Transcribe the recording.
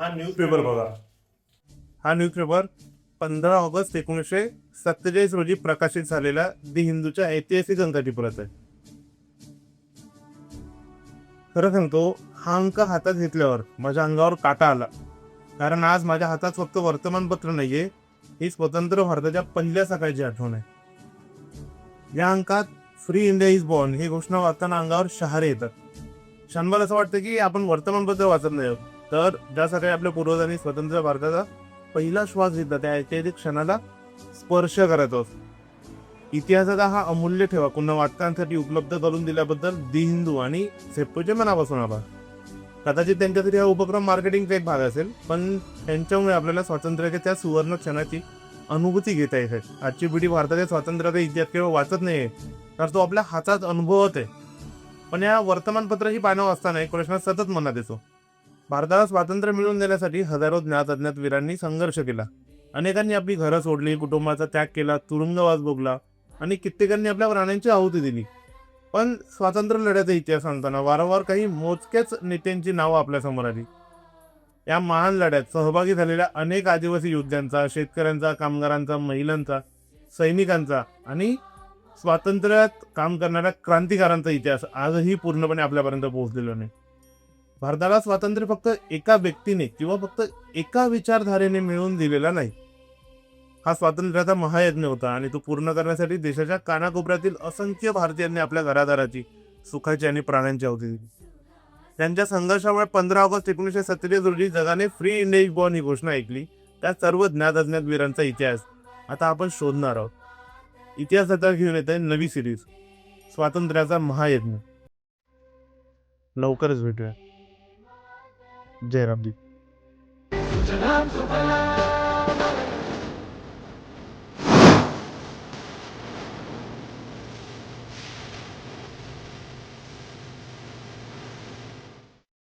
हा न्यूजपेपर बघा. हा न्यूजपेपर 15 ऑगस्ट 1947 रोजी प्रकाशित झालेला दी हिंदूच्या ऐतिहासिक अंकाची प्रत आहे. खरं सांगतो, हा अंक हातात घेतल्यावर माझ्या अंगावर काटा आला. कारण आज माझ्या हातात फक्त वर्तमानपत्र नाहीये, ही स्वतंत्र भारताच्या पहिल्या सकाळची आठवण आहे. या अंकात फ्री इंडिया इज बॉर्न ही घोषणा वाचताना अंगावर शहारे येतात. क्षणभर असं वाटतं की आपण वर्तमानपत्र वाचत नाही आहोत, तर ज्या सकाळी आपल्या पूर्वजांनी स्वतंत्र भारताचा पहिला श्वास घेतला त्या ऐतिहासिक क्षणाला स्पर्श करत आहोत. इतिहासाचा हा अमूल्य ठेवा पुन्हा वाचकांसाठी उपलब्ध करून दिल्याबद्दल दी हिंदू आणि सेप्टोचे मनापासून आभार. कदाचित त्यांच्यासाठी हा उपक्रम मार्केटिंगचा एक भाग असेल, पण त्यांच्यामुळे आपल्याला स्वातंत्र्याच्या त्या सुवर्ण क्षणाची अनुभूती घेता येते. आजची पिढी भारताच्या स्वातंत्र्याचा इतिहास केवळ वाचत नाही, तर तो आपल्या हातात अनुभवत आहे. पण या वर्तमानपत्राची पानं वाचताना एक प्रश्न सतत मनात येतो. भारताला स्वातंत्र्य मिळवून देण्यासाठी हजारो ज्ञात अज्ञात वीरांनी संघर्ष केला. अनेकांनी आपली घरं सोडली, कुटुंबाचा त्याग केला, तुरुंगवास भोगला आणि कित्येकांनी आपल्या प्राण्यांची आहुती दिली. पण स्वातंत्र्य लढ्याचा इतिहास सांगताना वारंवार काही मोजक्याच नेत्यांची नावं आपल्या समोर आली. या महान लढ्यात सहभागी झालेल्या अनेक आदिवासी योद्ध्यांचा, शेतकऱ्यांचा, कामगारांचा, महिलांचा, सैनिकांचा आणि स्वातंत्र्यात काम करणाऱ्या क्रांतिकारांचा इतिहास आजही पूर्णपणे आपल्यापर्यंत पोहोचलेला नाही. भारताला स्वातंत्र्य फक्त एका व्यक्तीने किंवा फक्त एका विचारधारेने मिळवून दिलेला नाही. हा स्वातंत्र्याचा महायज्ञ होता आणि तो पूर्ण करण्यासाठी देशाच्या कानाकोपऱ्यातील असंख्य भारतीयांनी आपल्या घरादाराची, सुखाची आणि प्राण्यांची आहुती दिली. त्यांच्या संघर्षामुळे 15 ऑगस्ट 1947 रोजी जगाने फ्री इंडिया इज बॉर्न ही घोषणा ऐकली. त्या सर्व ज्ञात अज्ञात वीरांचा इतिहास आता आपण शोधणार आहोत. इतिहासाचा घेऊन येत आहे नवी सिरीज, स्वातंत्र्याचा महायज्ञ. लवकरच भेटूया. जय रामजी.